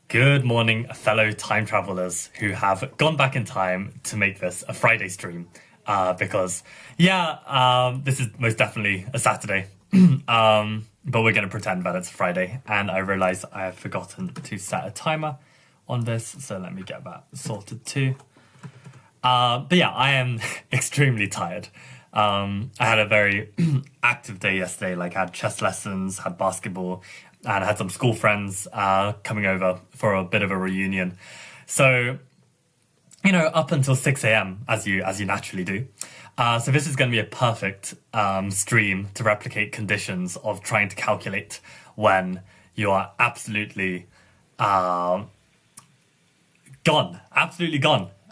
Good morning, fellow time travelers who have gone back in time to make this a Friday stream. This is most definitely a Saturday. But we're going to pretend that it's Friday. And I realize I have forgotten to set a timer on this. So let me get that sorted too. I am extremely tired. I had a very active day yesterday. I had chess lessons, had basketball, and I had some school friends coming over for a bit of a reunion. So, up until 6 a.m. as you naturally do. So this is going to be a perfect stream to replicate conditions of trying to calculate when you are absolutely gone,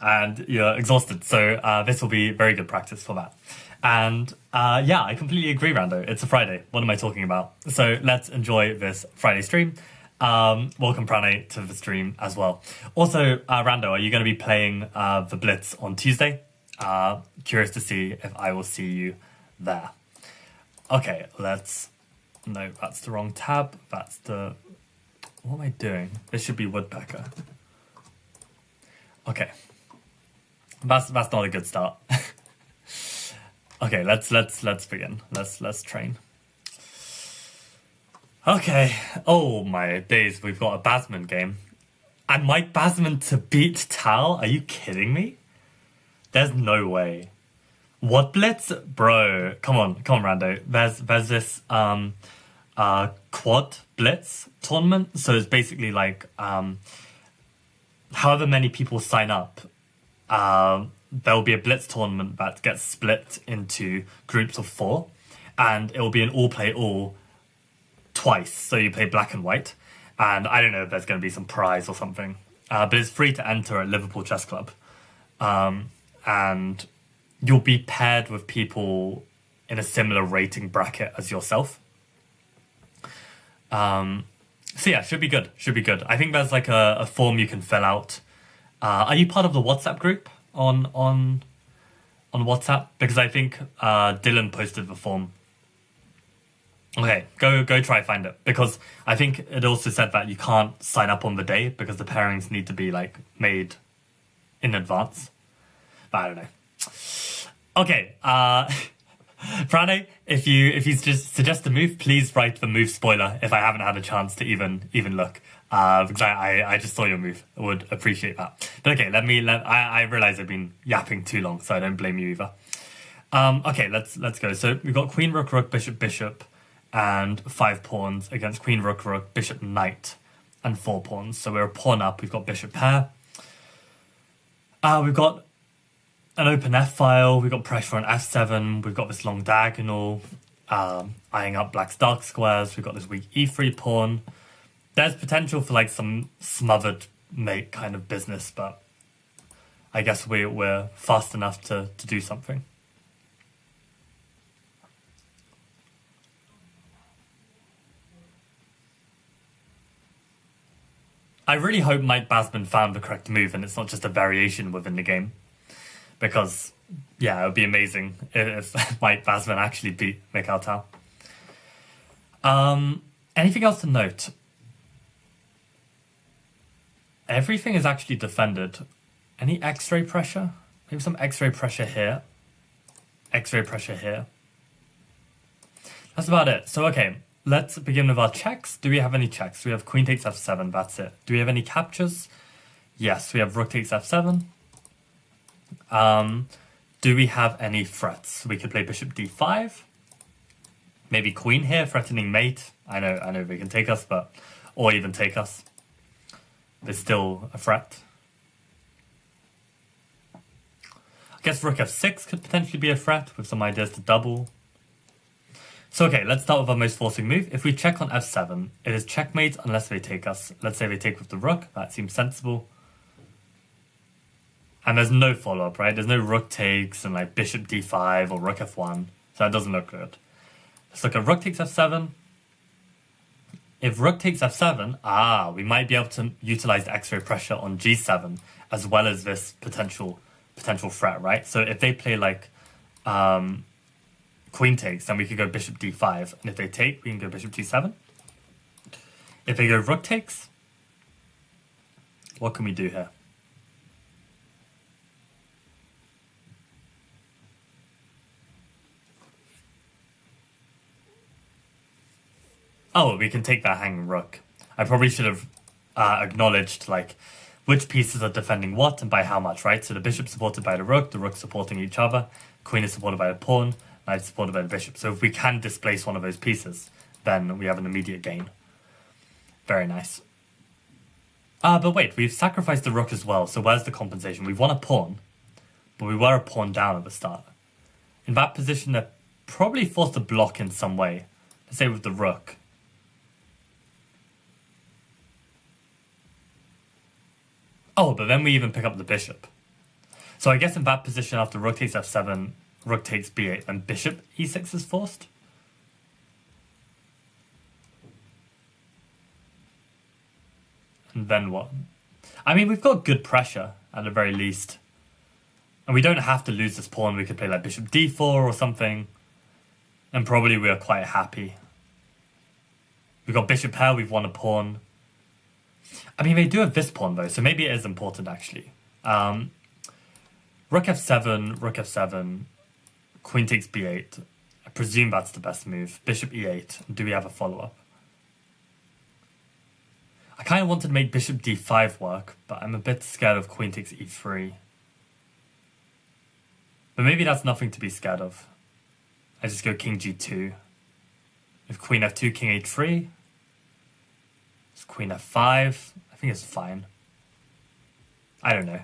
and you're exhausted. So this will be very good practice for that. And I completely agree, Rando. It's a Friday. What am I talking about? So let's enjoy this Friday stream. Welcome, Pranay, to the stream as well. Also, Rando, are you going to be playing the Blitz on Tuesday? Curious to see if I will see you there. Okay, no, that's the wrong tab. What am I doing? This should be Woodpecker. Okay. That's not a good start. Okay, let's begin. Let's train. Okay. Oh my days, we've got a Basman game. And Mike Basman to beat Tal? Are you kidding me? There's no way. What blitz? Bro, come on, Rando. There's this quad blitz tournament. So it's basically however many people sign up, there'll be a blitz tournament that gets split into groups of 4, and it will be an all-play-all twice. So you play black and white, and I don't know if there's going to be some prize or something, but it's free to enter at Liverpool Chess Club, and you'll be paired with people in a similar rating bracket as yourself. Should be good. I think there's a form you can fill out. Are you part of the WhatsApp group on WhatsApp? Because I think Dylan posted the form. Okay, go try find it, because I think it also said that you can't sign up on the day because the pairings need to be made in advance. But I don't know. Okay, Frane, if you just suggest a move, please write the move spoiler if I haven't had a chance to even look. Because I just saw your move. I would appreciate that. But okay, I realize I've been yapping too long, so I don't blame you either. Okay, let's go. So we've got queen, rook, rook, bishop, bishop, and 5 pawns against queen, rook, rook, bishop, knight, and 4 pawns. So we're a pawn up. We've got bishop pair. We've got an open f-file. We've got pressure on f7. We've got this long diagonal, eyeing up black's dark squares. We've got this weak e3 pawn. There's potential for some smothered mate kind of business, but I guess we're fast enough to do something. I really hope Mike Basman found the correct move and it's not just a variation within the game. Because, it would be amazing if Mike Basman actually beat Mikhail Tal. Anything else to note? Everything is actually defended. Any X-ray pressure? Maybe some X-ray pressure here. X-ray pressure here. That's about it. So, okay, let's begin with our checks. Do we have any checks? We have queen takes f7, that's it. Do we have any captures? Yes, we have rook takes f7. Do we have any threats? We could play bishop d5. Maybe queen here, threatening mate. I know they can take us, or even take us. There's still a threat. I guess rook f6 could potentially be a threat with some ideas to double. So okay, let's start with our most forcing move. If we check on f7, it is checkmate unless they take us. Let's say they take with the rook. That seems sensible. And there's no follow-up, right? There's no rook takes and bishop d5 or rook f1. So that doesn't look good. Let's look at rook takes f7. If rook takes f7, we might be able to utilize the X-ray pressure on g7 as well as this potential threat, right? So if they play queen takes, then we could go bishop d5. And if they take, we can go bishop g7. If they go rook takes, What can we do here? Oh, we can take that hanging rook. I probably should have acknowledged, like, which pieces are defending what and by how much, right? So the bishop's supported by the rook supporting each other, queen is supported by the pawn, knight is supported by the bishop. So if we can displace one of those pieces, then we have an immediate gain. Very nice. But wait, we've sacrificed the rook as well, so where's the compensation? We've won a pawn, but we were a pawn down at the start. In that position, they're probably forced to block in some way. Let's say with the rook. Oh, but then we even pick up the bishop. So I guess in that position, after rook takes f7, rook takes b8, and bishop e6 is forced? And then what? I mean, we've got good pressure, at the very least. And we don't have to lose this pawn. We could play like bishop d4 or something. And probably we are quite happy. We've got bishop pair, we've won a pawn. I mean, they do have this pawn, though, so maybe it is important, actually. Rook f7, queen takes b8. I presume that's the best move. Bishop e8. Do we have a follow-up? I kind of wanted to make bishop d5 work, but I'm a bit scared of queen takes e3. But maybe that's nothing to be scared of. I just go king g2. If queen f2, king h3. It's queen f5. I think it's fine. I don't know.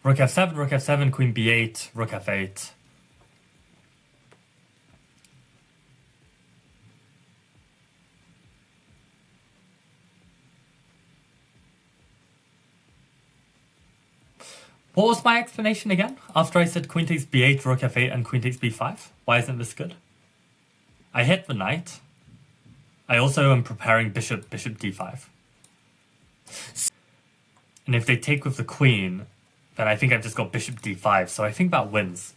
Rook f7, queen b8, rook f8. What was my explanation again? After I said queen takes b8, rook f8, and queen takes b5? Why isn't this good? I hit the knight. I also am preparing bishop d5. And if they take with the queen, then I think I've just got bishop d5. So I think that wins.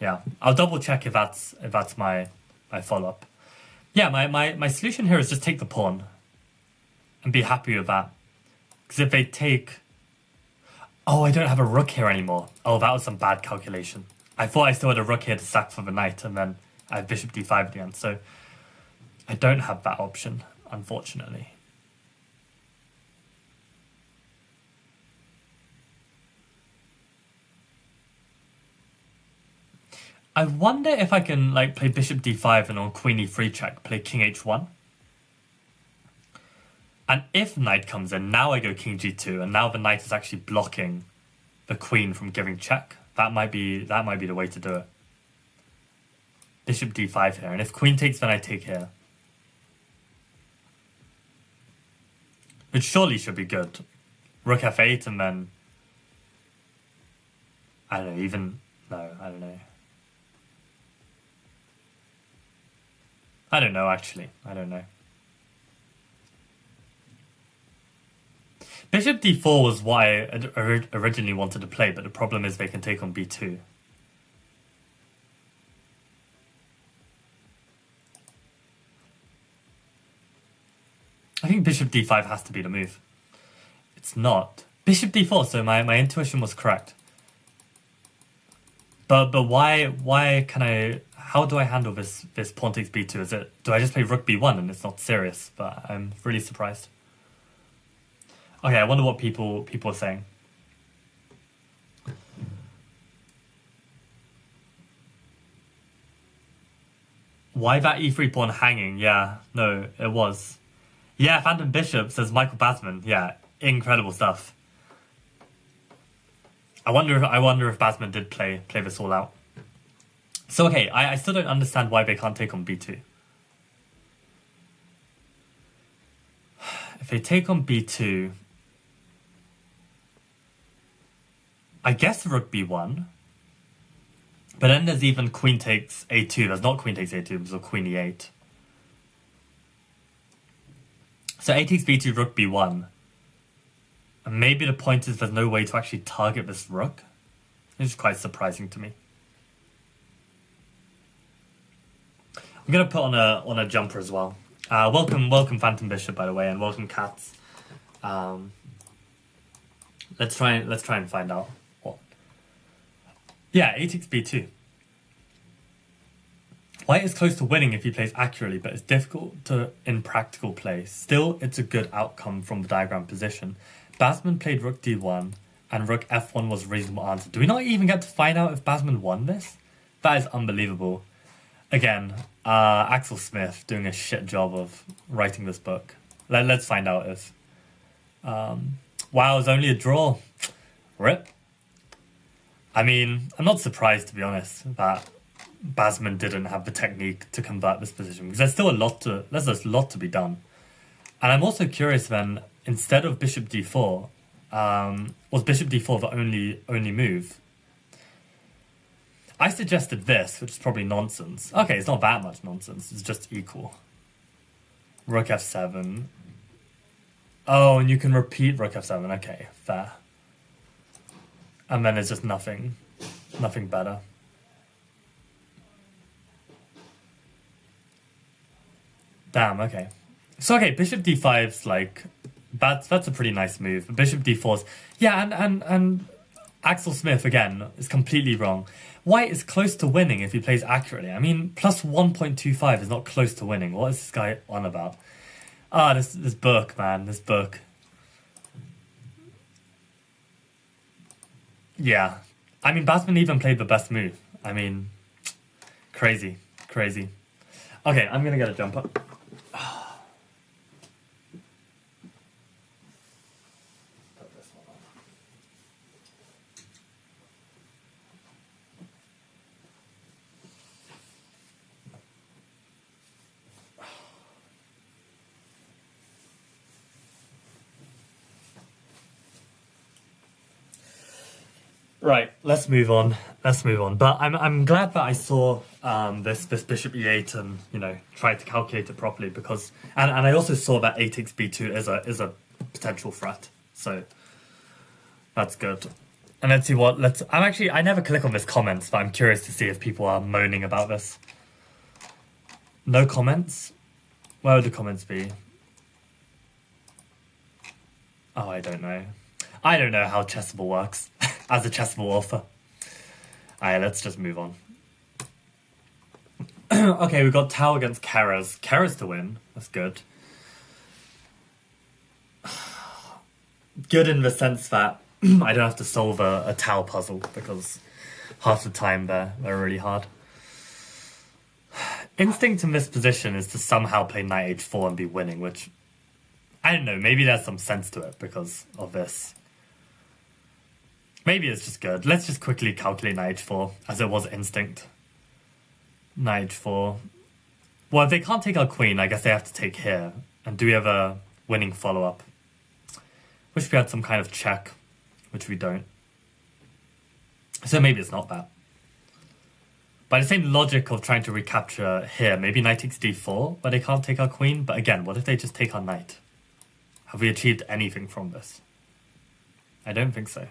Yeah, I'll double check if that's my follow-up. Yeah, my solution here is just take the pawn and be happy with that. Because if they take... Oh, I don't have a rook here anymore. Oh, that was some bad calculation. I thought I still had a rook here to sack for the knight, and then I have bishop d5 at the end. So I don't have that option, unfortunately. I wonder if I can like play bishop d5 and on queen e3 check, play king h1. And if knight comes in, now I go king g2, and now the knight is actually blocking the queen from giving check. That might be the way to do it. Bishop d5 here, and if queen takes, then I take here. Which surely should be good. Rook f8, and then... I don't know, even... No, I don't know. I don't know, actually. I don't know. Bishop d4 was what I originally wanted to play, but the problem is they can take on b2. I think bishop d5 has to be the move. It's not. Bishop d4, so my intuition was correct. But why can I... How do I handle this pawn takes b2? Do I just play rook b1 and it's not serious? But I'm really surprised. Okay, I wonder what people are saying. Why that e3 pawn hanging? Yeah, no, it was. Yeah, Phantom Bishop, says Michael Basman. Yeah, incredible stuff. I wonder if Basman did play this all out. So okay, I still don't understand why they can't take on b2. If they take on b2, I guess rook b1. But then there's even queen takes a2. There's not queen takes a2, there's queen e8. So a takes b2, rook b1. And maybe the point is there's no way to actually target this rook. It's quite surprising to me. I'm going to put on a jumper as well. Welcome, Phantom Bishop, by the way, and welcome, Cats. Let's try and find out what. Yeah, 8 b2. White is close to winning if he plays accurately, but it's difficult to in practical play. Still, it's a good outcome from the diagram position. Basman played rook d1, and rook f1 was a reasonable answer. Do we not even get to find out if Basman won this? That is unbelievable. Again, Axel Smith doing a shit job of writing this book. Let's find out if... wow, it's only a draw. Rip. I mean, I'm not surprised, to be honest, that Basman didn't have the technique to convert this position, because there's still a lot to be done. And I'm also curious then, instead of bishop d4, was bishop d4 the only move? I suggested this, which is probably nonsense. Okay, it's not that much nonsense. It's just equal. Rook f7. Oh, and you can repeat rook f7. Okay, fair. And then it's just nothing better. Damn, okay. So, okay, bishop d5's like... That's a pretty nice move. Bishop d4's... Yeah, and Axel Smith, again, is completely wrong. White is close to winning if he plays accurately. I mean, plus 1.25 is not close to winning. What is this guy on about? This book, man. This book. Yeah. I mean, Basman even played the best move. I mean, crazy. Okay, I'm gonna get a jumper. Right, let's move on. But I'm glad that I saw this bishop e8 and, you know, tried to calculate it properly, because and I also saw that 8x b2 is a potential threat. So that's good. And let's see what I never click on this comments, but I'm curious to see if people are moaning about this. No comments? Where would the comments be? Oh, I don't know. I don't know how Chessable works as a Chessable author. Alright, let's just move on. Okay, we've got Tau against Keras. Keras to win. That's good. Good in the sense that I don't have to solve a Tau puzzle, because half the time they're really hard. Instinct in this position is to somehow play knight h4 and be winning, which... I don't know, maybe there's some sense to it because of this. Maybe it's just good. Let's just quickly calculate knight h4, as it was instinct. Knight h4. Well, if they can't take our queen, I guess they have to take here. And do we have a winning follow-up? Wish we had some kind of check, which we don't. So maybe it's not that. By the same logic of trying to recapture here, maybe knight takes d4, but they can't take our queen. But again, what if they just take our knight? Have we achieved anything from this? I don't think so.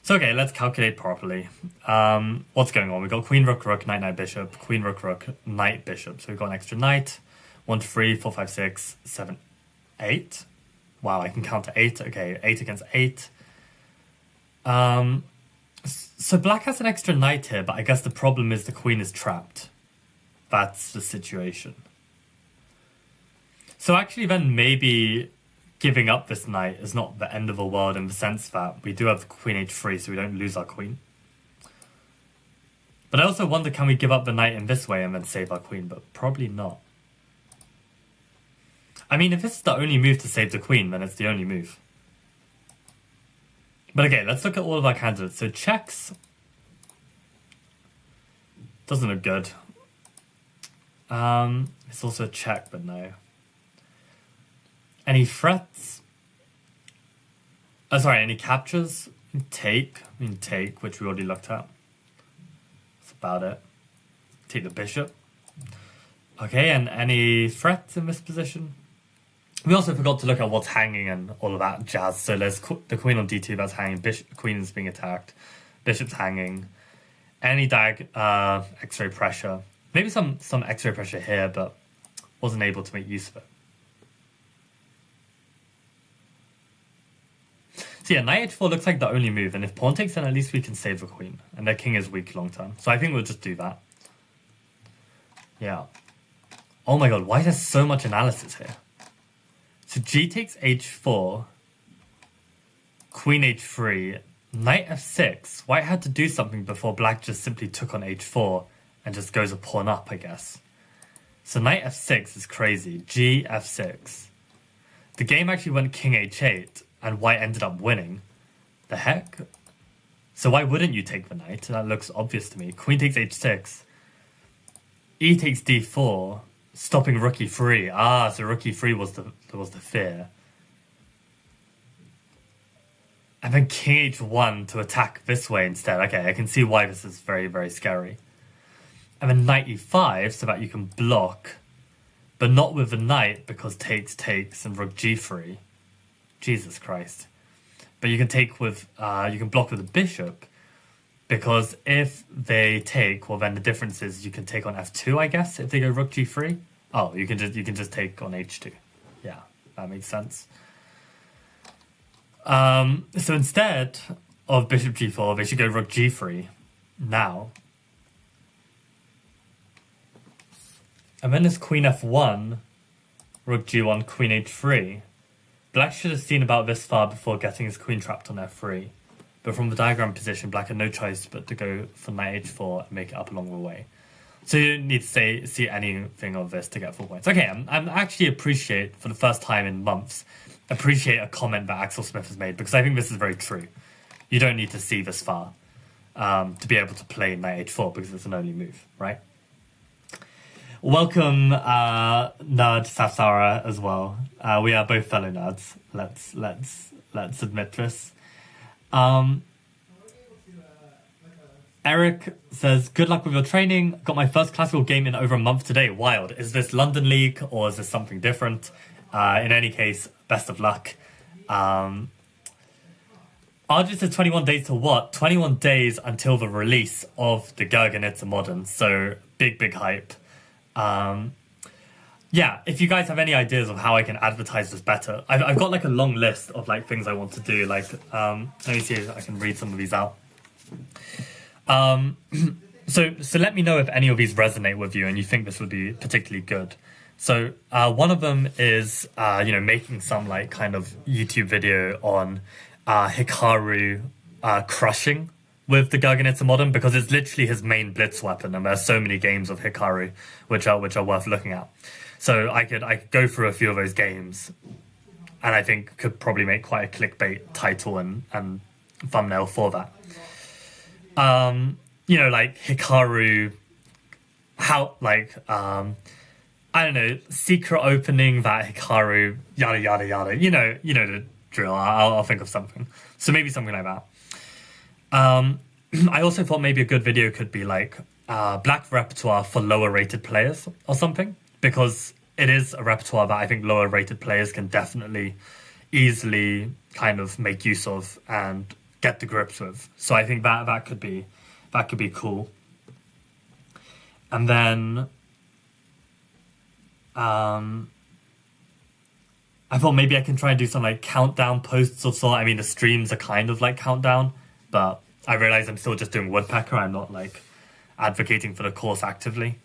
So okay, let's calculate properly. What's going on? We've got queen, rook, rook, knight, knight, bishop, queen, rook, rook, knight, bishop. So we've got an extra knight. 1, 2, 3, 4, 5, 6, 7, 8. Wow, I can count to 8. Okay, 8 against 8. So black has an extra knight here, but I guess the problem is the queen is trapped. That's the situation. So actually then maybe giving up this knight is not the end of the world, in the sense that we do have queen h3, so we don't lose our queen. But I also wonder, can we give up the knight in this way and then save our queen? But probably not. I mean, if this is the only move to save the queen, then it's the only move. But okay, let's look at all of our candidates. So checks doesn't look good. It's also a check, but no. Any threats? Oh, sorry, any captures? Take, which we already looked at. That's about it. Take the bishop. Okay, and any threats in this position? We also forgot to look at what's hanging and all of that jazz. So there's the queen on d2 that's hanging. Queen is being attacked. Bishop's hanging. Any X-ray pressure. Maybe some X-ray pressure here, but wasn't able to make use of it. So yeah, knight h4 looks like the only move, and if pawn takes, then at least we can save the queen, and their king is weak long term. So I think we'll just do that. Yeah. Oh my god, why is there so much analysis here? So g takes h4, queen h3, knight f6. White had to do something before black just simply took on h4 and just goes a pawn up, I guess. So knight f6 is crazy. G f6. The game actually went king h8, and white ended up winning. The heck? So why wouldn't you take the knight? That looks obvious to me. Queen takes h6. E takes d4, stopping rook e3. Ah, so rook e3 was the fear. And then king h1 to attack this way instead. Okay, I can see why this is very, very scary. And then knight e5 so that you can block, but not with the knight because takes and rook g3. Jesus Christ. But you can take with, you can block with the bishop, because if they take, well then the difference is you can take on f2, I guess, if they go rook g3. Oh, you can just take on h2. Yeah, that makes sense. So instead of bishop g4, they should go rook g3 now. And then there's queen f1, rook g1, queen h3. Black should have seen about this far before getting his queen trapped on f3. But from the diagram position, black had no choice but to go for knight h4 and make it up along the way. So you don't need to see anything of this to get full points. Okay, I'm actually appreciate, for the first time in months, appreciate a comment that Axel Smith has made, because I think this is very true. You don't need to see this far to be able to play knight h4, because it's an early move, right? Welcome, Nerd Safsara as well. We are both fellow nerds. Let's admit this. Eric says, good luck with your training. Got my first classical game in over a month today. Wild. Is this London League or is this something different? In any case, best of luck. Arjun says 21 days to what? 21 days until the release of the Gurgenitsa Modern. So big hype. Yeah, if you guys have any ideas of how I can advertise this better, I've got like a long list of like things I want to do. Like, let me see if I can read some of these out. So let me know if any of these resonate with you and you think this would be particularly good. So one of them is making some like kind of YouTube video on Hikaru crushing with the Gurgenitsa Modern, because it's literally his main blitz weapon, and there's so many games of Hikaru which are worth looking at. So I could go through a few of those games, and I think could probably make quite a clickbait title and thumbnail for that. Like Hikaru, how like I don't know, secret opening that Hikaru, yada yada yada. You know the drill. I'll think of something. So maybe something like that. I also thought maybe a good video could be like black repertoire for lower rated players or something, because it is a repertoire that I think lower rated players can definitely easily kind of make use of and get the grips with. So I think that could be cool. And then I thought maybe I can try and do some like countdown posts or so. I mean, the streams are kind of like countdown, but I realize I'm still just doing Woodpecker. I'm not like advocating for the course actively.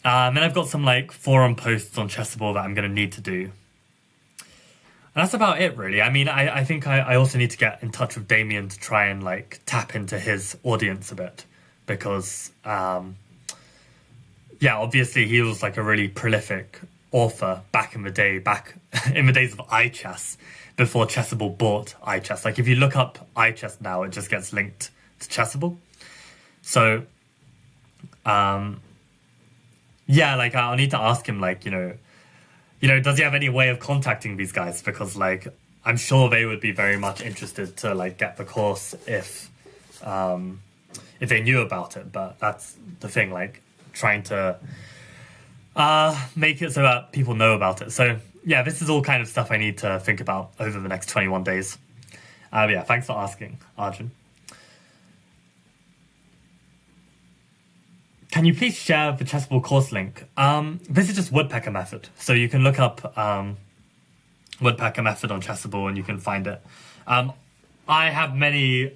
And then I've got some like forum posts on Chessable that I'm going to need to do. And that's about it, really. I mean, I think I also need to get in touch with Damien to try and like tap into his audience a bit, because obviously he was like a really prolific author back in the day, back in the days of iChess, before Chessable bought iChess. Like if you look up iChess now, it just gets linked to Chessable. So I'll need to ask him, like, does he have any way of contacting these guys? Because like I'm sure they would be very much interested to like get the course if they knew about it. But that's the thing, like trying to make it so that people know about it. So yeah, this is all kind of stuff I need to think about over the next 21 days. Thanks for asking, Arjun. Can you please share the Chessable course link? This is just Woodpecker method. So you can look up Woodpecker method on Chessable and you can find it. I have many,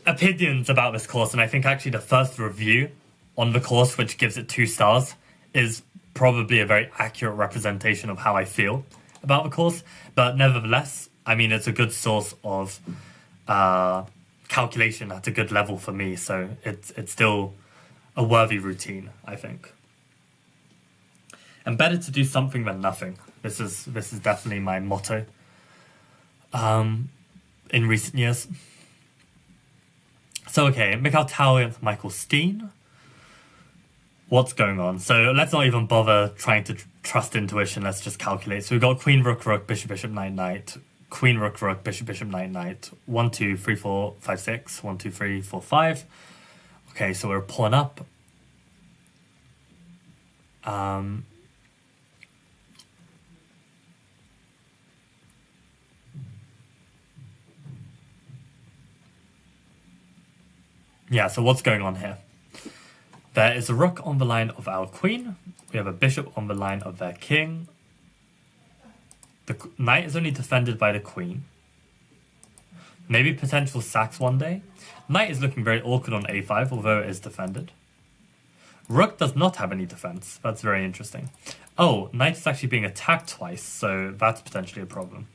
opinions about this course, and I think actually the first review on the course, which gives it 2 stars, is probably a very accurate representation of how I feel about the course. But nevertheless, I mean, it's a good source of calculation at a good level for me, so it's still a worthy routine, I think. And better to do something than nothing. This is definitely my motto in recent years. So okay, Mikhail Tao against Michael Steen. What's going on? So let's not even bother trying to trust intuition. Let's just calculate. So we've got queen, rook, rook, bishop, bishop, knight, knight. Queen, rook, rook, bishop, bishop, knight, knight. 1, 2, 3, 4, 5, 6. 1, 2, 3, 4, 5. Okay, so we're pawn up. Yeah, so what's going on here? There is a rook on the line of our queen. We have a bishop on the line of their king. The knight is only defended by the queen. Maybe potential sacks one day. Knight is looking very awkward on a5, although it is defended. Rook does not have any defense. That's very interesting. Oh, knight is actually being attacked twice, so that's potentially a problem.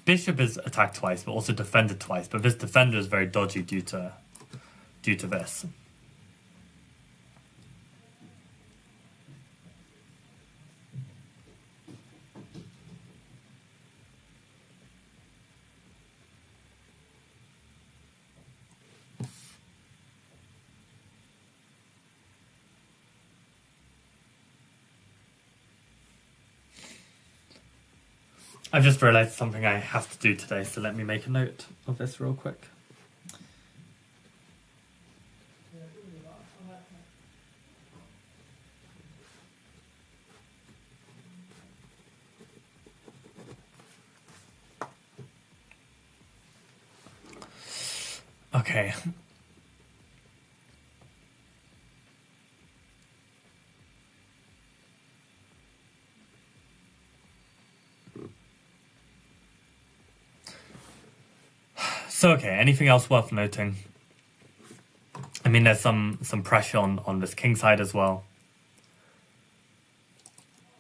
Bishop is attacked twice, but also defended twice. But this defender is very dodgy due to this. I've just realized something I have to do today, so let me make a note of this real quick. Okay. So, okay, anything else worth noting? I mean, there's some pressure on this king side as well.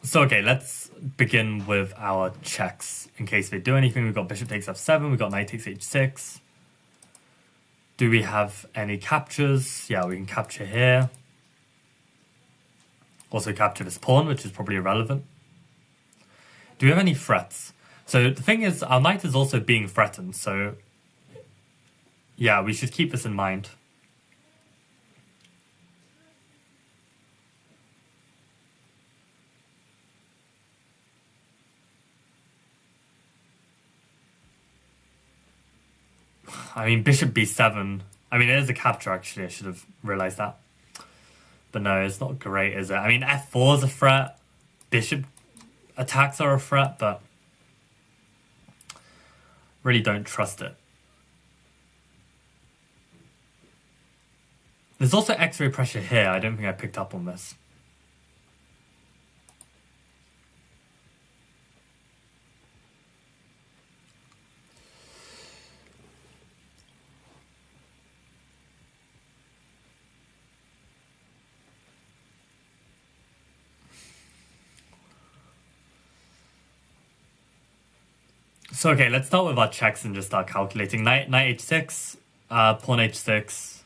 So, okay, let's begin with our checks in case they do anything. We've got bishop takes f7, we've got knight takes h6. Do we have any captures? Yeah, we can capture here. Also capture this pawn, which is probably irrelevant. Do we have any threats? So the thing is, our knight is also being threatened, so yeah, we should keep this in mind. I mean, bishop b7. I mean, it is a capture, actually. I should have realized that. But no, it's not great, is it? I mean, f4 is a threat. Bishop attacks are a threat, but really don't trust it. There's also x-ray pressure here. I don't think I picked up on this. So, okay, let's start with our checks and just start calculating. Knight h6, pawn h6.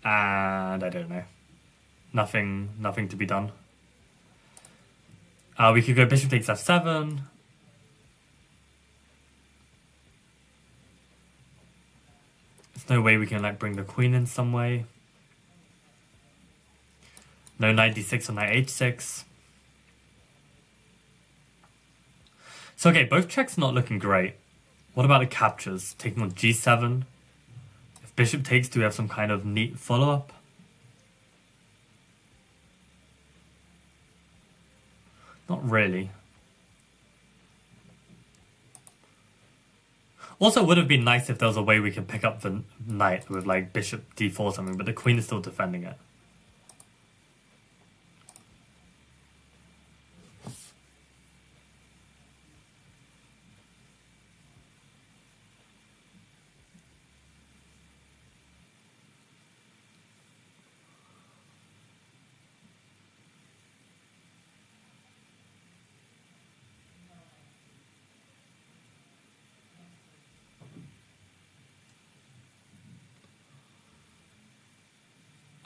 And I don't know. Nothing to be done. We could go bishop takes f7. There's no way we can like bring the queen in some way. No knight d6 or knight h6. So okay, both checks not looking great. What about the captures? Taking on g7. If bishop takes, do we have some kind of neat follow-up? Not really. Also, it would have been nice if there was a way we could pick up the knight with like bishop d4 or something, but the queen is still defending it.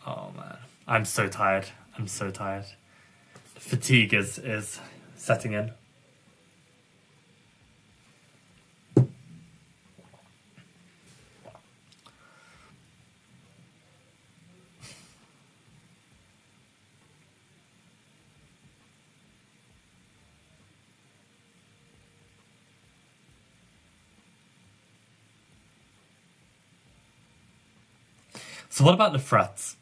Oh man, I'm so tired. I'm so tired. Fatigue is setting in. So what about the threats?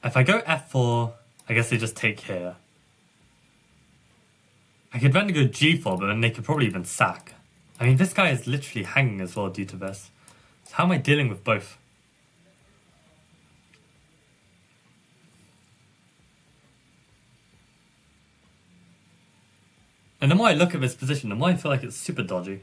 If I go f4, I guess they just take here. I could then go g4, but then they could probably even sack. I mean, this guy is literally hanging as well due to this. So how am I dealing with both? And the more I look at this position, the more I feel like it's super dodgy.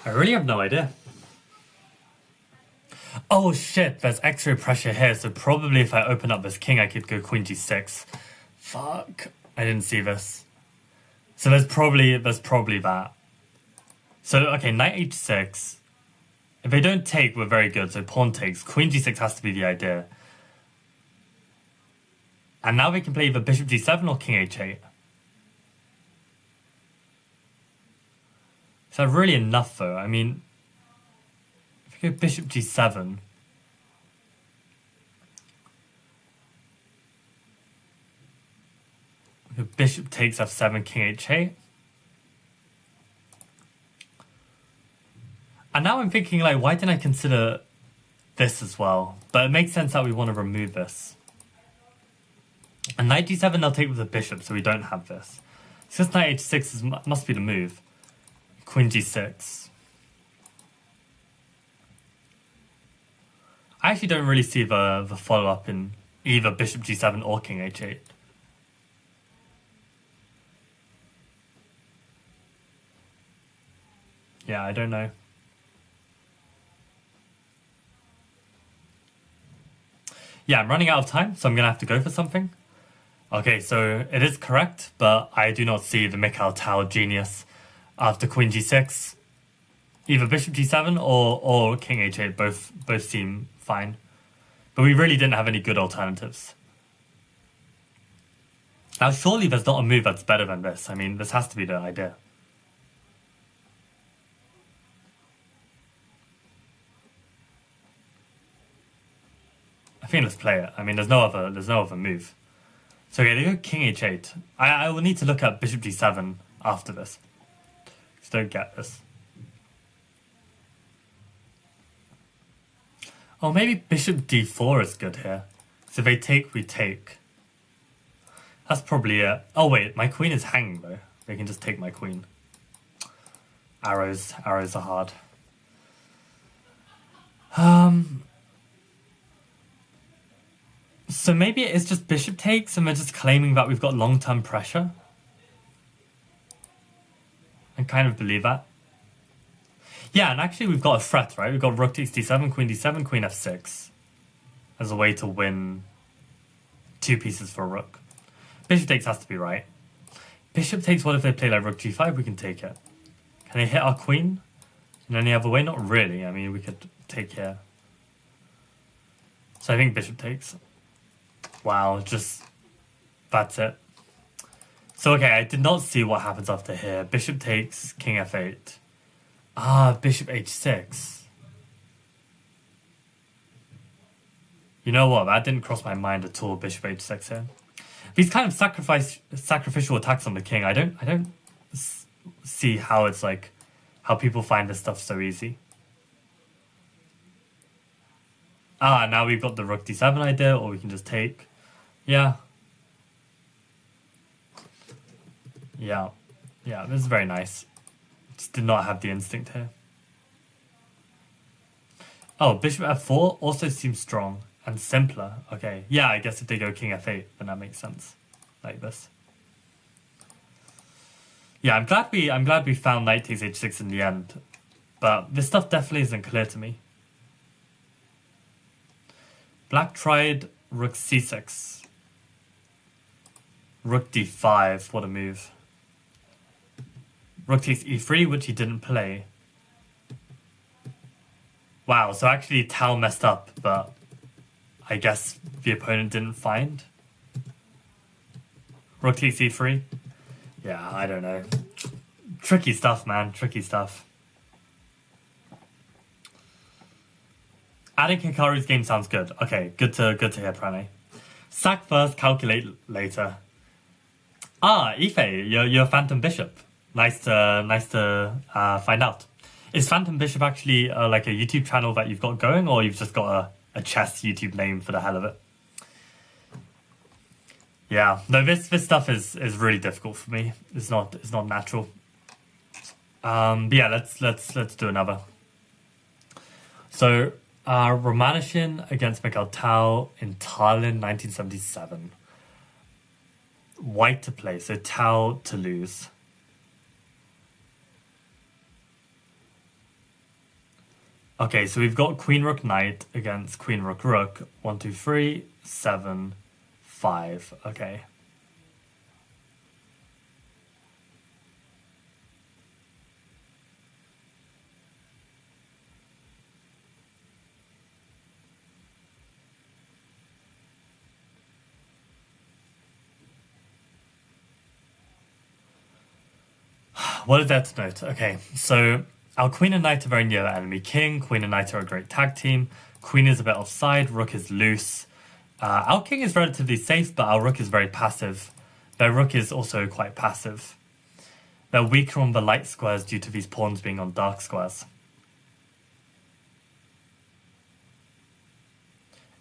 I really have no idea. Oh shit, there's x-ray pressure here, so probably if I open up this king, I could go queen g6. Fuck. I didn't see this. So there's probably that. So, okay, knight h6. If they don't take, we're very good, so pawn takes. Queen g6 has to be the idea. And now we can play either bishop g7 or king h8. Is that really enough, though? I mean, if we go bishop g7... Bishop takes f7, king h8. And now I'm thinking, like, why didn't I consider this as well? But it makes sense that we want to remove this. And knight d7 they'll take with the bishop, so we don't have this. Since knight h6 must be the move. Queen g6. I actually don't really see the follow-up in either bishop g7 or king h8. Yeah, I don't know. Yeah, I'm running out of time, so I'm going to have to go for something. Okay, so it is correct, but I do not see the Mikhail Tal genius after Queen G6. Either Bishop G7 or King H8 both seem fine. But we really didn't have any good alternatives. Now, surely there's not a move that's better than this. I mean, this has to be the idea. I think let's play it. I mean, there's no other move. So okay, they go King H8. I will need to look at Bishop G7 after this. Just don't get this. Oh, maybe Bishop D4 is good here. So if they take, we take. That's probably it. Oh wait, my queen is hanging though. They can just take my queen. Arrows are hard. So maybe it is just bishop takes and we're just claiming that we've got long-term pressure. I kind of believe that. Yeah, and actually we've got a threat, right? We've got rook takes d7, queen d7, queen f6 as a way to win 2 pieces for a rook. Bishop takes has to be right. Bishop takes, what if they play like rook g5? We can take it. Can they hit our queen in any other way? Not really. I mean, we could take here. So I think bishop takes. Wow, just... that's it. So okay, I did not see what happens after here. Bishop takes, king f8. Ah, bishop h6. You know what? That didn't cross my mind at all, bishop h6 here. These kind of sacrificial attacks on the king, I don't see how it's like, how people find this stuff so easy. Ah, now we've got the rook d7 idea, or we can just take. Yeah. Yeah. Yeah, this is very nice. Just did not have the instinct here. Oh, bishop f4 also seems strong and simpler. Okay, yeah, I guess if they go king f8, then that makes sense. Like this. Yeah, I'm glad we found knight takes h6 in the end. But this stuff definitely isn't clear to me. Black tried rook c6. Rook d5, what a move. Rook takes e3, which he didn't play. Wow, so actually Tal messed up, but I guess the opponent didn't find. Rook takes e3. Yeah, I don't know. Tricky stuff, man. Tricky stuff. Adding Hikaru's game sounds good. Okay, good to hear, Prane. Sack first, calculate later. Ah, Ife, you're Phantom Bishop. Nice to find out. Is Phantom Bishop actually like a YouTube channel that you've got going, or you've just got a chess YouTube name for the hell of it? Yeah, no, this stuff is really difficult for me. It's not natural. But yeah, let's do another. So, Romanishin against Mikhail Tal in Tallinn, 1977. White to play, so Tal to lose. Okay, so we've got Queen Rook Knight against Queen Rook Rook. 1, 2, 3, 7, 5. Okay. What is there to note? Okay, so our queen and knight are very near the enemy king. Queen and knight are a great tag team. Queen is a bit offside. Rook is loose. Our king is relatively safe, but our rook is very passive. Their rook is also quite passive. They're weaker on the light squares due to these pawns being on dark squares.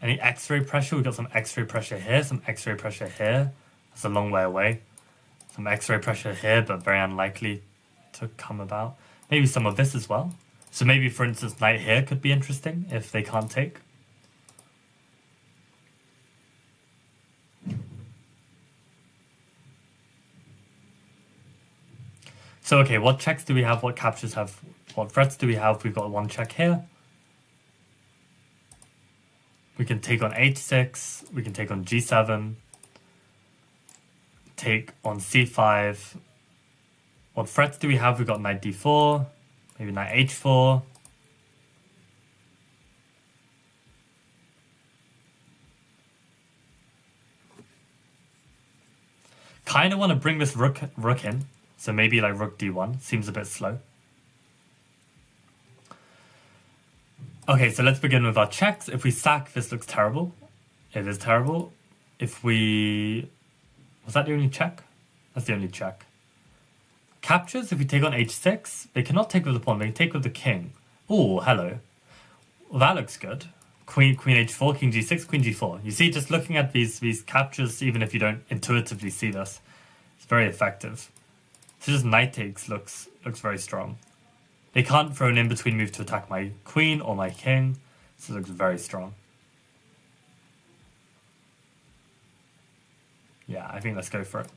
Any X-ray pressure? We've got some X-ray pressure here, some X-ray pressure here. That's a long way away. Some X-ray pressure here, but very unlikely to come about. Maybe some of this as well. So maybe, for instance, knight here could be interesting if they can't take. So, okay, what checks do we have? What captures have? What threats do we have? We've got one check here. We can take on h6. We can take on g7. Take on c5. What threats do we have? We've got knight d4. Maybe knight h4. Kind of want to bring this rook in. So maybe like rook d1. Seems a bit slow. Okay, so let's begin with our checks. If we sack, this looks terrible. It is terrible. If we... Was that the only check? That's the only check. Captures, if we take on h6, they cannot take with the pawn. They can take with the king. Oh, hello. Well, that looks good. Queen h4, king g6, queen g4. You see, just looking at these captures, even if you don't intuitively see this, it's very effective. So just knight takes looks very strong. They can't throw an in-between move to attack my queen or my king, so it looks very strong. Yeah, I think let's go for it.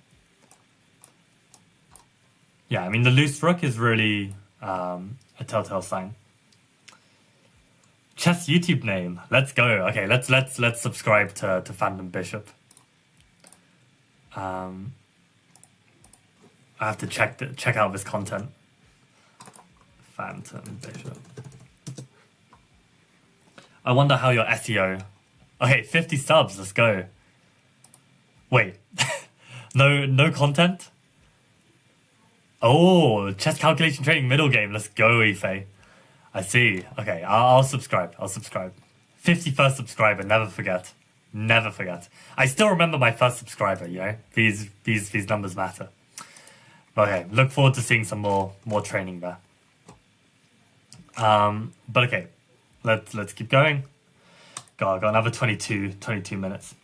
Yeah, I mean, the loose rook is really a telltale sign. Chess YouTube name. Let's go. Okay, let's subscribe to Phantom Bishop. I have to check out this content. Phantom Bishop. I wonder how your SEO. Okay, 50 subs. Let's go. Wait, no content. Oh, chess calculation training middle game. Let's go, Ife. I see. Okay, I'll subscribe. 51st subscriber. Never forget. Never forget. I still remember my first subscriber. You know, these numbers matter. Okay, look forward to seeing some more training there. But okay, let's keep going. Got another 22 minutes.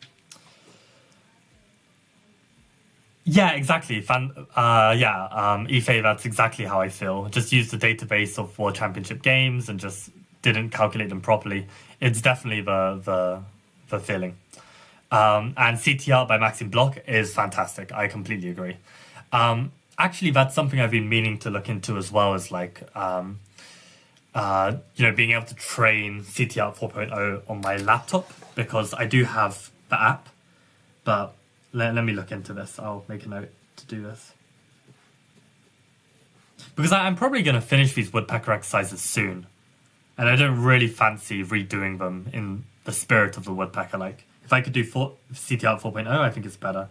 Yeah, exactly. Ife, that's exactly how I feel. Just used the database of World Championship games and just didn't calculate them properly. It's definitely the feeling. And CT Art by Maxim Block is fantastic. I completely agree. Actually, that's something I've been meaning to look into as well, as like, being able to train CT Art 4.0 on my laptop, because I do have the app, but let me look into this. I'll make a note to do this. Because I'm probably going to finish these Woodpecker exercises soon. And I don't really fancy redoing them in the spirit of the Woodpecker. Like, if I could do CT Art 4.0, I think it's better.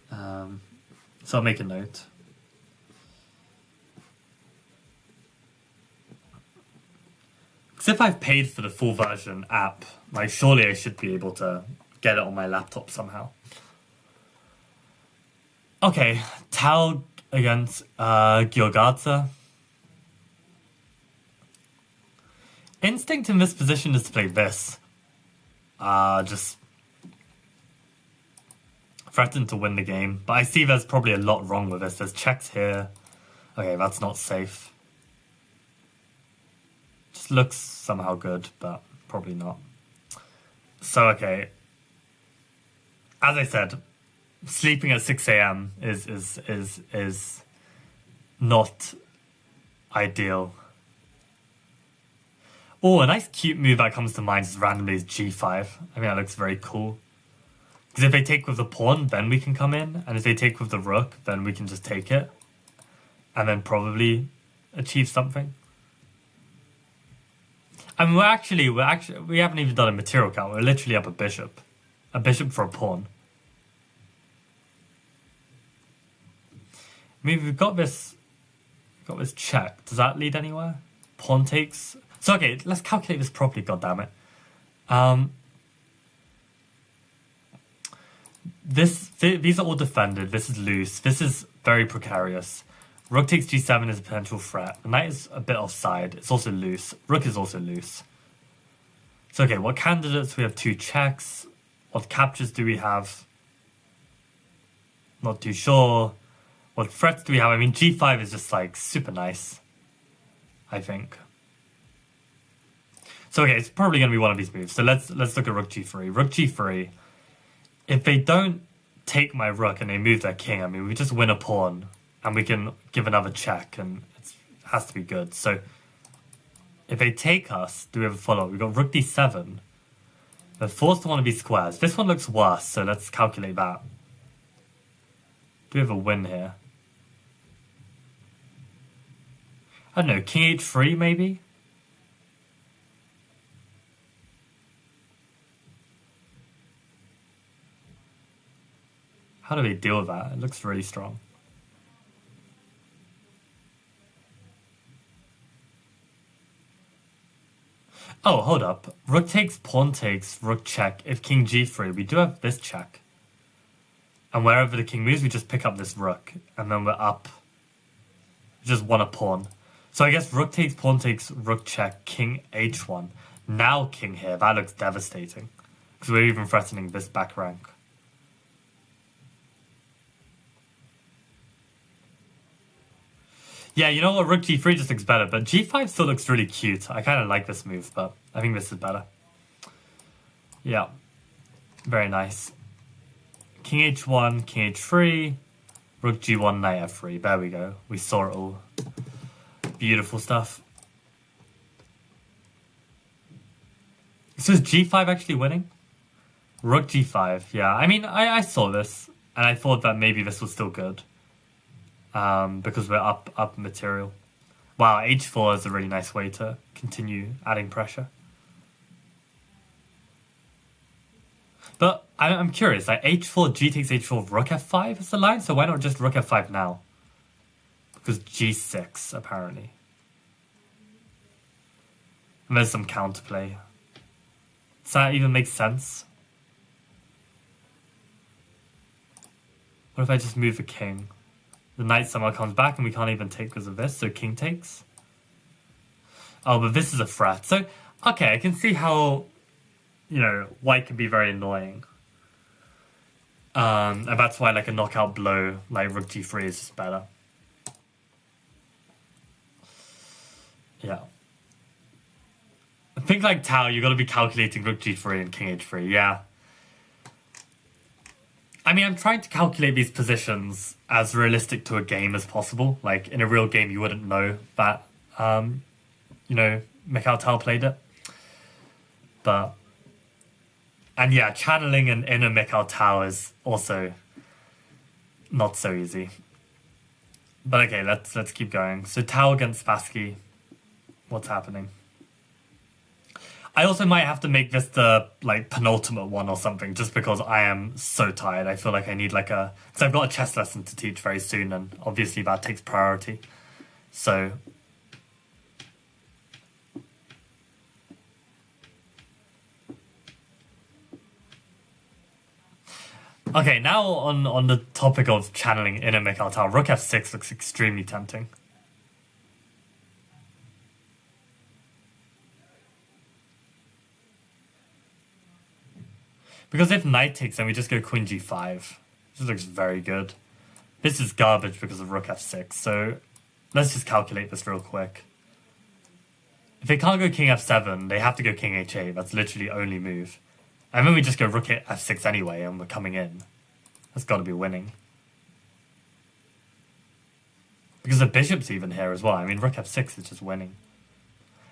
So I'll make a note. Because if I've paid for the full version app, like, surely I should be able to get it on my laptop somehow. Okay, Tal against Giorgaza. Instinct in this position is to play this. Just threaten to win the game. But I see there's probably a lot wrong with this. There's checks here. Okay, that's not safe. Just looks somehow good, but probably not. So, okay. As I said, sleeping at 6 a.m. is not ideal. Oh, a nice cute move that comes to mind is randomly is g5. I think that looks very cool. Because if they take with the pawn, then we can come in. And if they take with the rook, then we can just take it. And then probably achieve something. And we haven't even done a material count. We're literally up a bishop. A bishop for a pawn. I mean, we've got this check. Does that lead anywhere? Pawn takes. So okay, let's calculate this properly. Goddammit. These are all defended. This is loose. This is very precarious. Rook takes g7 is a potential threat. The knight is a bit offside. It's also loose. Rook is also loose. So okay, what candidates? We have 2 checks. What captures do we have? Not too sure. What threats do we have? I mean, g5 is just like super nice, I think. So okay, it's probably going to be one of these moves. So let's look at rook g3. Rook g3. If they don't take my rook and they move their king, I mean, we just win a pawn and we can give another check, and it has to be good. So if they take us, do we have a follow-up? We've got rook d7. They're forced to want to be squares. This one looks worse, so let's calculate that. Do we have a win here? I don't know, king h3 maybe? How do we deal with that? It looks really strong. Oh, hold up. Rook takes, pawn takes, rook check. If king g3, we do have this check. And wherever the king moves, we just pick up this rook. And then we're up. We just want a pawn. So I guess rook takes, pawn takes, rook check, king h1. Now king here. That looks devastating. Because we're even threatening this back rank. Yeah, you know what? Rook g3 just looks better, but g5 still looks really cute. I kind of like this move, but I think this is better. Yeah. Very nice. King h1, king h3, rook g1, knight f3. There we go. We saw it all. Beautiful stuff. So is g5 actually winning? Rook g5, yeah. I mean, I saw this, and I thought that maybe this was still good. Because we're up material. Wow, h4 is a really nice way to continue adding pressure. But I'm curious, like h4, g takes h4, rook f5 is the line, so why not just rook f5 now? Because g6, apparently. And there's some counterplay. Does that even make sense? What if I just move the king? The knight somehow comes back and we can't even take because of this, so king takes. Oh, but this is a threat. So, okay, I can see how, you know, white can be very annoying. And that's why, like, a knockout blow, like rook g3 is just better. Yeah. I think, like Tau, you got to be calculating rook g3 and king h3, yeah. I mean, I'm trying to calculate these positions as realistic to a game as possible. Like, in a real game, you wouldn't know that, you know, Mikhail Tal played it. But, and yeah, channeling an inner Mikhail Tal is also not so easy. But okay, let's keep going. So Tau against Spassky. What's happening? I also might have to make this the, like, penultimate one or something, just because I am so tired. I feel like I need, like, because I've got a chess lesson to teach very soon, and obviously that takes priority. So... Okay, now on the topic of channeling inner Mikhail Tal, rook f6 looks extremely tempting. Because if knight takes, then we just go queen g5. This looks very good. This is garbage because of rook f6, so let's just calculate this real quick. If they can't go king f7, they have to go king h8. That's literally only move. And then we just go rook f6 anyway, and we're coming in. That's got to be winning. Because the bishop's even here as well. I mean, rook f6 is just winning.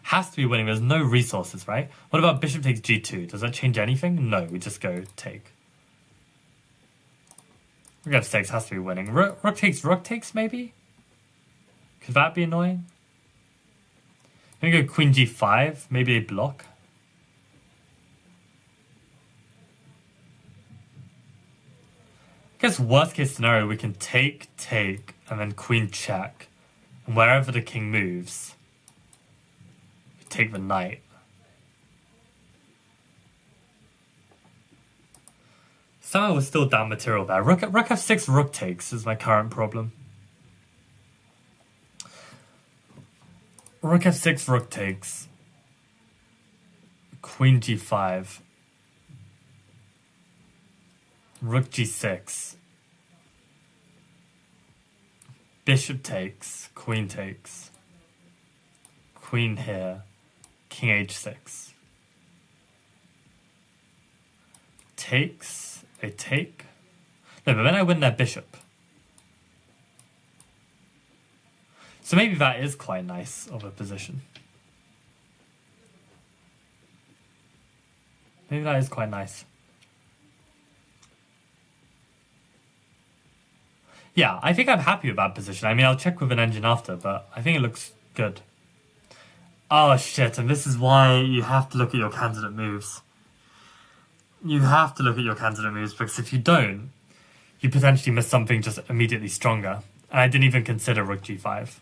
Has to be winning. There's no resources, right? What about bishop takes g2? Does that change anything? No, we just go take. Rook f6 has to be winning. Rook takes, maybe? Could that be annoying? I'm gonna go queen g5. Maybe a block. I guess worst case scenario, we can take, and then queen check. And wherever the king moves... take the knight. Somehow we're still down material there. Rook f6, rook takes is my current problem. Rook f6, rook takes. Queen g5. Rook g6. Bishop takes, queen takes. Queen here. King h6. Takes. They take. No, but then I win their bishop. So maybe that is quite nice of a position. Maybe that is quite nice. Yeah, I think I'm happy with that position. I mean, I'll check with an engine after, but I think it looks good. Oh shit, and this is why you have to look at your candidate moves. You have to look at your candidate moves, because if you don't, you potentially miss something just immediately stronger. And I didn't even consider rook g5.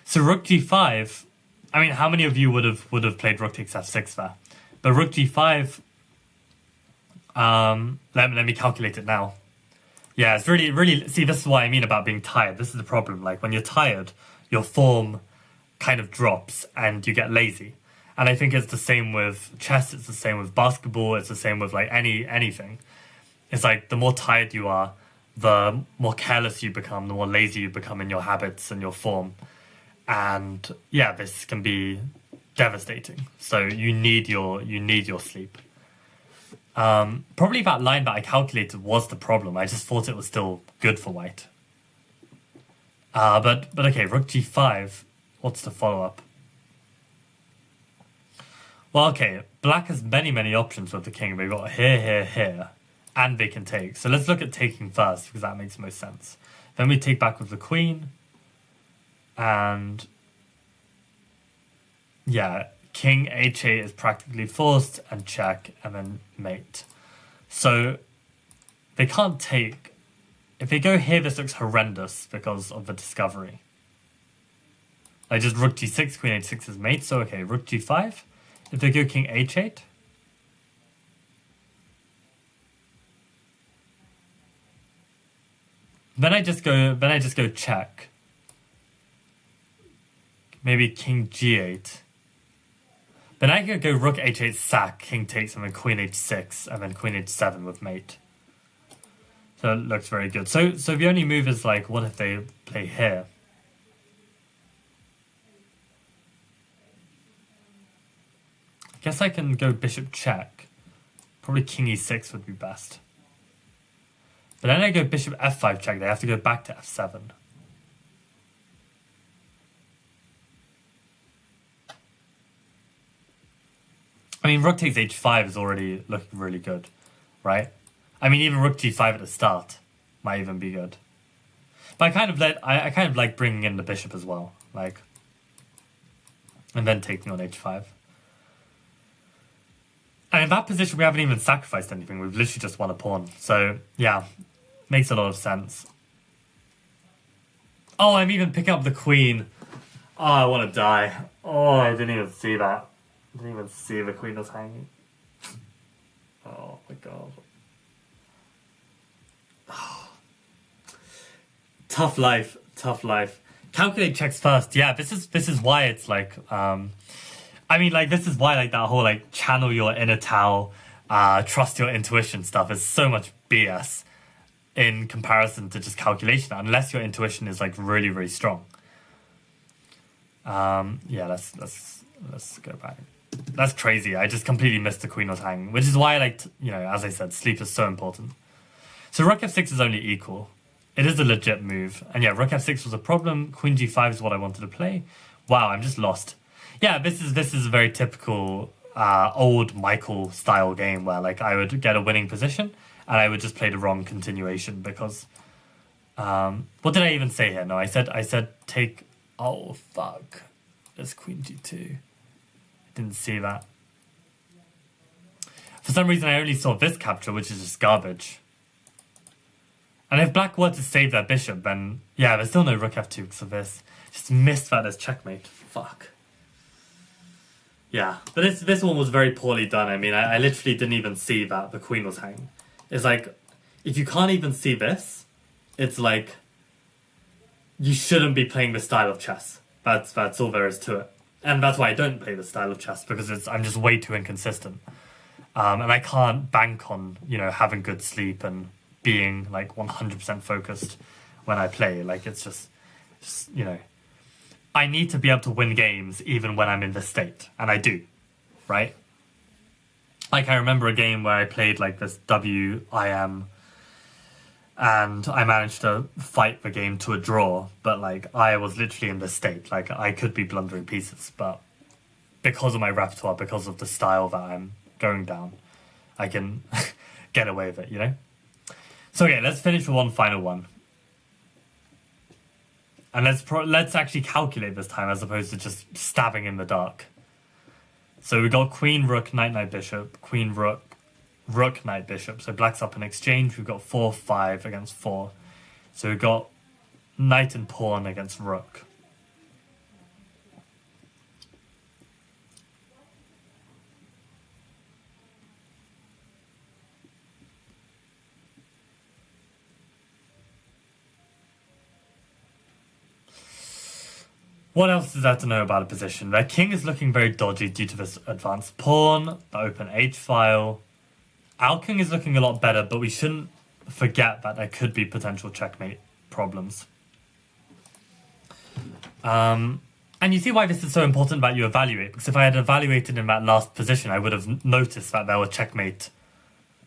So rook g5, I mean, how many of you would have played rook takes f6 there? But rook g5, let me calculate it now. Yeah, it's really, see, this is what I mean about being tired. This is the problem. Like, when you're tired, your form kind of drops and you get lazy. And I think it's the same with chess, it's the same with basketball, it's the same with like anything. It's like the more tired you are, the more careless you become, the more lazy you become in your habits and your form. And yeah, this can be devastating. So you need your sleep. Probably that line that I calculated was the problem. I just thought it was still good for white. But okay, rook g5. What's the follow-up? Well, okay, black has many options with the king. We've got here, and they can take. So let's look at taking first, because that makes most sense. Then we take back with the queen, and yeah, king h8 is practically forced, and check, and then mate. So they can't take. If they go here, this looks horrendous because of the discovery. Like just rook g6, queen h6 is mate, so okay, rook g5. If they go king h8, then I just go check. Maybe king g8. Then I could go rook h8 sack, king takes, and then queen h6, and then queen h7 with mate. So it looks very good. So the only move is like, what if they play here? I guess I can go bishop check. Probably king e6 would be best. But then I go bishop f5 check. They have to go back to f7. I mean, rook takes h5 is already looking really good, right? I mean, even rook g5 at the start might even be good. But I kind of like bringing in the bishop as well, like, and then taking on h5. And in that position, we haven't even sacrificed anything. We've literally just won a pawn. So, yeah, makes a lot of sense. Oh, I'm even picking up the queen. Oh, I want to die. Oh, I didn't even see that. I didn't even see the queen was hanging. Oh, my God. Oh. Tough life. Calculate checks first. Yeah, this is why it's like... I mean, like, this is why, like, that whole, like, channel your inner Tao, trust your intuition stuff is so much BS in comparison to just calculation, unless your intuition is, like, really strong. Yeah, let's go back. That's crazy. I just completely missed the queen was hanging, which is why, like, you know, as I said, sleep is so important. So rook f6 is only equal. It is a legit move. And yeah, rook f6 was a problem. Queen g5 is what I wanted to play. Wow, I'm just lost. Yeah, this is a very typical old Michael style game where like I would get a winning position and I would just play the wrong continuation because what did I even say here? No, I said take. Oh fuck, there's queen g2. I didn't see that. For some reason, I only saw this capture, which is just garbage. And if black were to save their bishop, then yeah, there's still no rook f2 because of this. Just missed that as checkmate. Fuck. Yeah, but this one was very poorly done. I mean, I literally didn't even see that the queen was hanging. It's like, if you can't even see this, it's like, you shouldn't be playing this style of chess. That's all there is to it. And that's why I don't play this style of chess, because I'm just way too inconsistent. And I can't bank on, you know, having good sleep and being, like, 100% focused when I play. Like, it's just, you know... I need to be able to win games even when I'm in this state. And I do, right? Like, I remember a game where I played, like, this WIM, and I managed to fight the game to a draw, but, like, I was literally in this state. Like, I could be blundering pieces, but because of my repertoire, because of the style that I'm going down, I can get away with it, you know? So okay, let's finish with one final one. And let's actually calculate this time as opposed to just stabbing in the dark. So we got queen, rook, knight, knight, bishop, queen, rook, rook, knight, bishop. So black's up in exchange. We've got 4, 5 against 4. So we've got knight and pawn against rook. What else is there to know about a position? Their king is looking very dodgy due to this advanced pawn, the open h-file. Our king is looking a lot better, but we shouldn't forget that there could be potential checkmate problems. And you see why this is so important that you evaluate, because if I had evaluated in that last position, I would have noticed that there was checkmate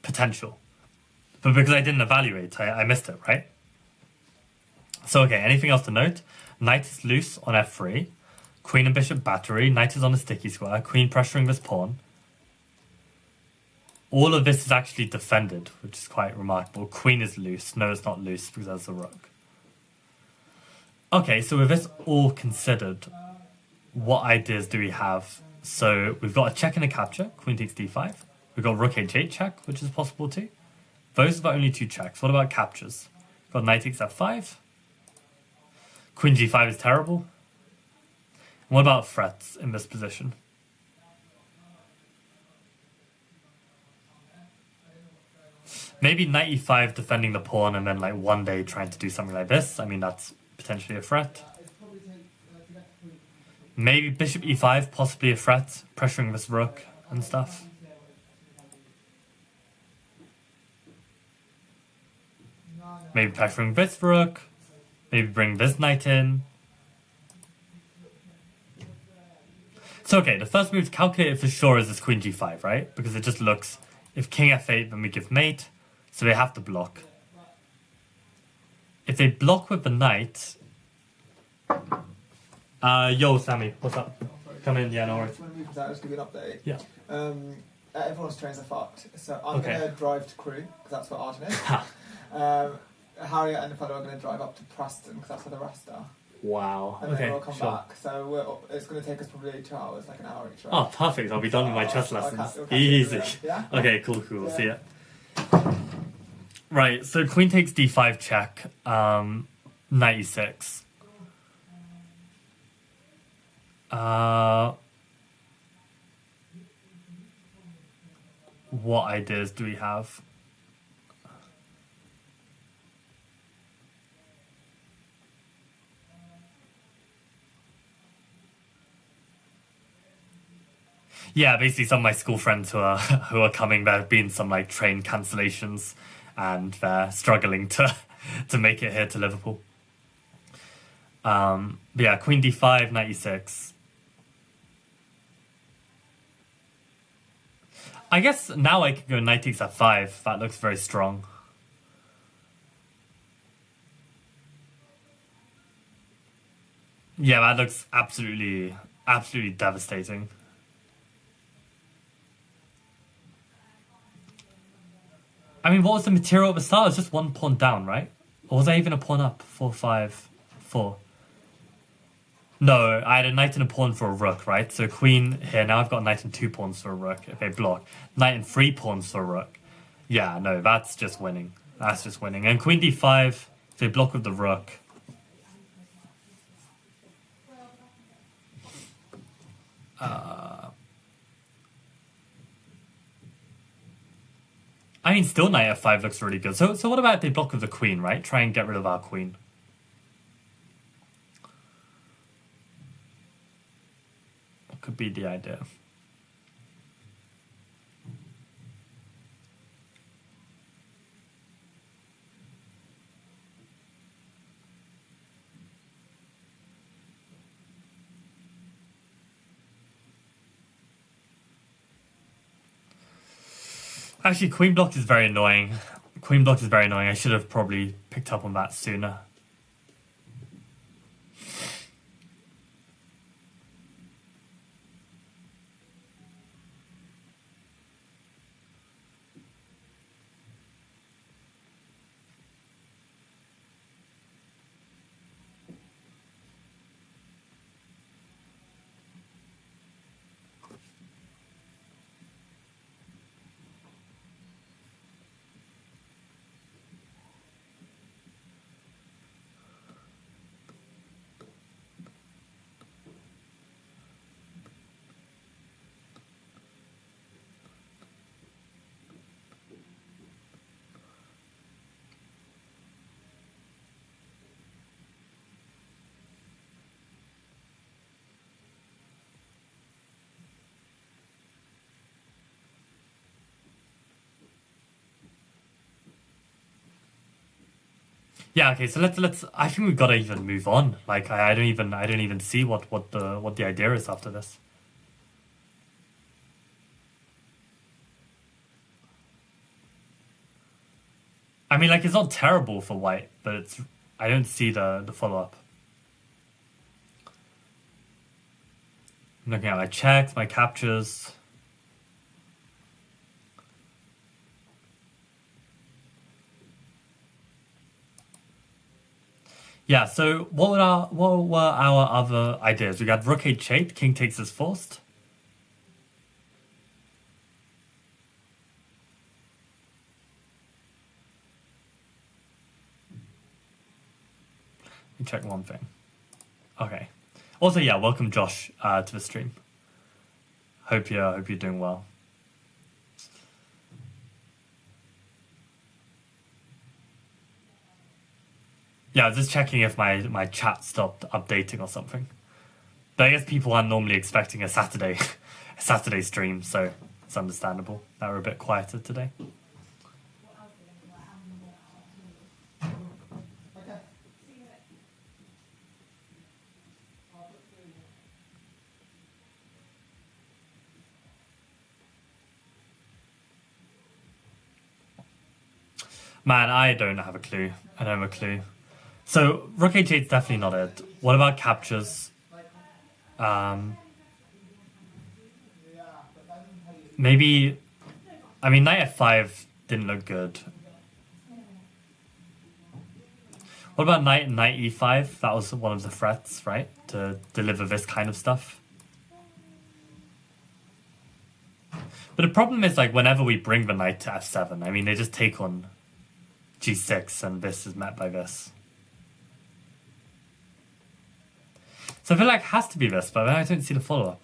potential. But because I didn't evaluate, I missed it, right? So, okay, anything else to note? Knight is loose on f3. Queen and bishop battery. Knight is on a sticky square. Queen pressuring this pawn. All of this is actually defended, which is quite remarkable. Queen is loose. No, it's not loose because there's a rook. Okay, so with this all considered, what ideas do we have? So we've got a check and a capture. Queen takes d5. We've got rook h8 check, which is possible too. Those are the only 2 checks. What about captures? We've got knight takes f5. Queen g5 is terrible. What about threats in this position? Maybe knight e5 defending the pawn and then like one day trying to do something like this. I mean, that's potentially a threat. Maybe bishop e5, possibly a threat, pressuring this rook and stuff. Maybe pressuring this rook. Maybe bring this knight in. So okay, the first move to calculate it for sure is this queen g5, right? Because it just looks, if king f8, then we give mate. So they have to block. If they block with the knight... yo, Sammy, what's up? Come in, yeah, no worries. When we move that, I'll just give you an update. Yeah. Everyone's trains are fucked. So I'm going to drive to Crewe, because that's where Arjun is. Harriet and the fellow are going to drive up to Preston, because that's where the rest are. Wow. And then we'll come back. So it's going to take us probably 2 hours, like an hour each. Right? Oh, perfect. I'll be done with my chess lessons. Easy. Yeah? Okay, cool. Yeah. See ya. Right, so queen takes d5 check, knight e6. What ideas do we have? Yeah, basically some of my school friends who are coming, there have been some like train cancellations and they're struggling to make it here to Liverpool. But yeah, queen d5, knight e6. I guess now I could go knight takes f5. That looks very strong. Yeah, that looks absolutely devastating. I mean, what was the material at the start? It was just 1 pawn down, right? Or was I even a pawn up? 4, 5, 4. No, I had a knight and a pawn for a rook, right? So queen here. Now I've got a knight and 2 pawns for a rook if they block. Knight and 3 pawns for a rook. Yeah, no, that's just winning. That's just winning. And queen d5, if they block with the rook. I mean, still knight f5 looks really good. So what about if they block with the queen, right? Try and get rid of our queen. What could be the idea? Actually, queen block is very annoying. Queen block is very annoying. I should have probably picked up on that sooner. Yeah, okay, so let's I think we've gotta even move on. Like I don't even see what the idea is after this. I mean, like, it's not terrible for white, but it's I don't see the follow-up. I'm looking at my checks, my captures. Yeah, so what were our other ideas? We got rook h8, king takes is forced. Let me check one thing. Okay. Also, yeah, welcome Josh to the stream. Hope you're doing well. Yeah, I was just checking if my chat stopped updating or something. But I guess people aren't normally expecting a Saturday stream, so it's understandable that we're a bit quieter today. Man, I don't have a clue. I don't have a clue. So, rook h8 is definitely not it. What about captures? Maybe... I mean, knight f5 didn't look good. What about knight e5? That was one of the threats, right? To deliver this kind of stuff. But the problem is, like, whenever we bring the knight to f7, I mean, they just take on g6, and this is met by this. So I feel like it has to be this, but I don't see the follow-up.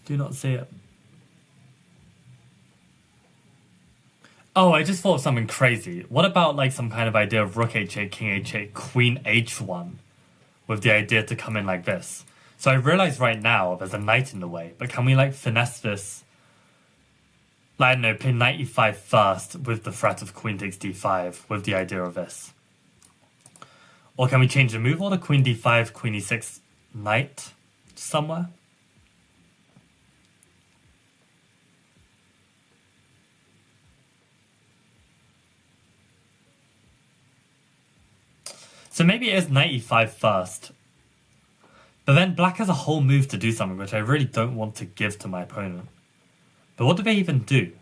Do not see it. Oh, I just thought of something crazy. What about like some kind of idea of rook h8, king h8, queen h1, with the idea to come in like this? So I realize right now there's a knight in the way, but can we like finesse this? Like, I don't know, play knight e5 first with the threat of queen takes d5 with the idea of this. Or can we change the move order? Queen d5, queen e6, knight somewhere? So maybe it is knight e5 first. But then black has a whole move to do something which I really don't want to give to my opponent. But what do they even do?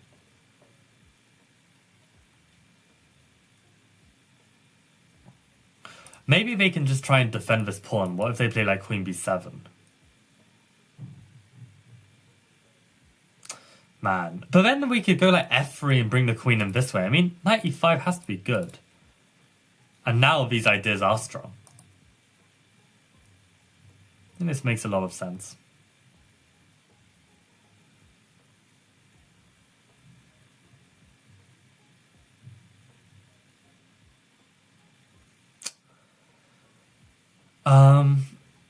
Maybe they can just try and defend this pawn. What if they play like queen b7? Man. But then we could go like f3 and bring the queen in this way. I mean, knight e5 has to be good. And now these ideas are strong. And this makes a lot of sense.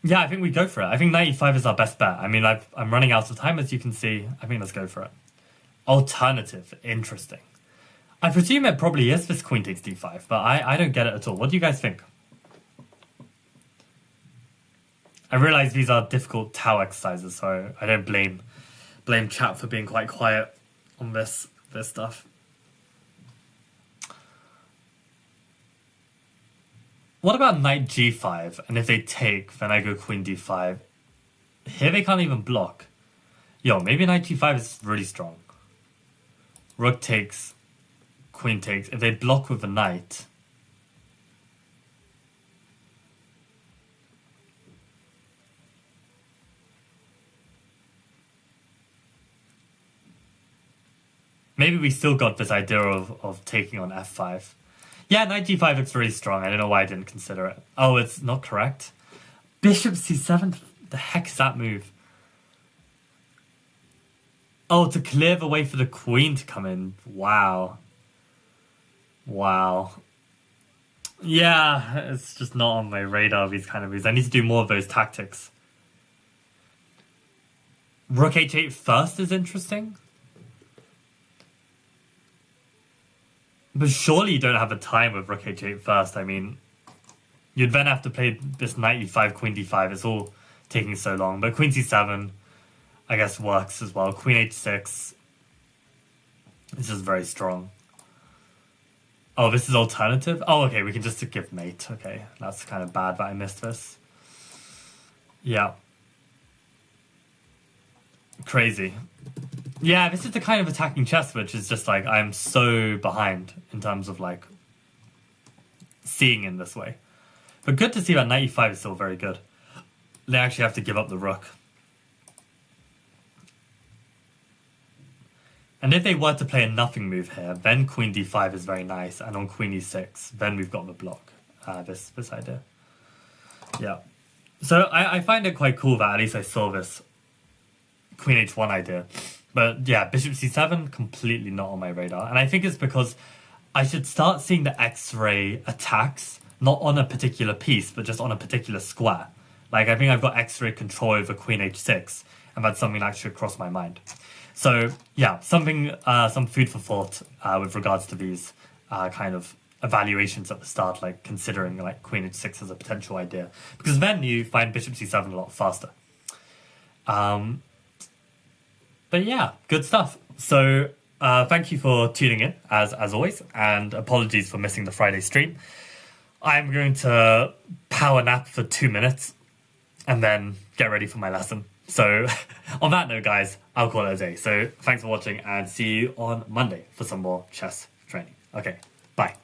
Yeah, I think we go for it. I think knight e5 is our best bet. I mean, I'm running out of time, as you can see. I think let's go for it. Alternative. Interesting. I presume it probably is this queen takes d5, but I don't get it at all. What do you guys think? I realize these are difficult Tau exercises, so I don't blame chat for being quite quiet on this stuff. What about knight g5? And if they take, then I go queen d5. Here they can't even block. Yo, maybe knight g5 is really strong. Rook takes, queen takes. If they block with the knight... Maybe we still got this idea of taking on f5. Yeah, knight g5 looks really strong. I don't know why I didn't consider it. Oh, it's not correct. Bishop c7? The heck is that move? Oh, to clear the way for the queen to come in. Wow. Wow. Yeah, it's just not on my radar, these kind of moves. I need to do more of those tactics. Rook h8 first is interesting. But surely you don't have a time with rook h8 first. I mean, you'd then have to play this knight e5, queen d5. It's all taking so long. But queen c7, I guess, works as well. Queen h6 is just very strong. Oh, this is alternative? Oh, okay, we can just give mate. Okay, that's kind of bad that I missed this. Yeah. Crazy. Yeah, this is the kind of attacking chess which is just like, I'm so behind in terms of like seeing in this way. But good to see that knight e5 is still very good. They actually have to give up the rook. And if they were to play a nothing move here, then queen d5 is very nice, and on queen e6, then we've got the block. This idea. Yeah. So I find it quite cool that at least I saw this queen h1 idea. But yeah, bishop c7, completely not on my radar. And I think it's because I should start seeing the X-ray attacks, not on a particular piece, but just on a particular square. Like, I think I've got X-ray control over queen h6, and that's something that should cross my mind. So yeah, something, some food for thought with regards to these kind of evaluations at the start, like considering like queen h6 as a potential idea, because then you find bishop c7 a lot faster. But yeah, good stuff. So thank you for tuning in as always, and apologies for missing the Friday stream. I'm going to power nap for 2 minutes and then get ready for my lesson. So on that note, guys, I'll call it a day. So thanks for watching, and see you on Monday for some more chess training. Okay, bye.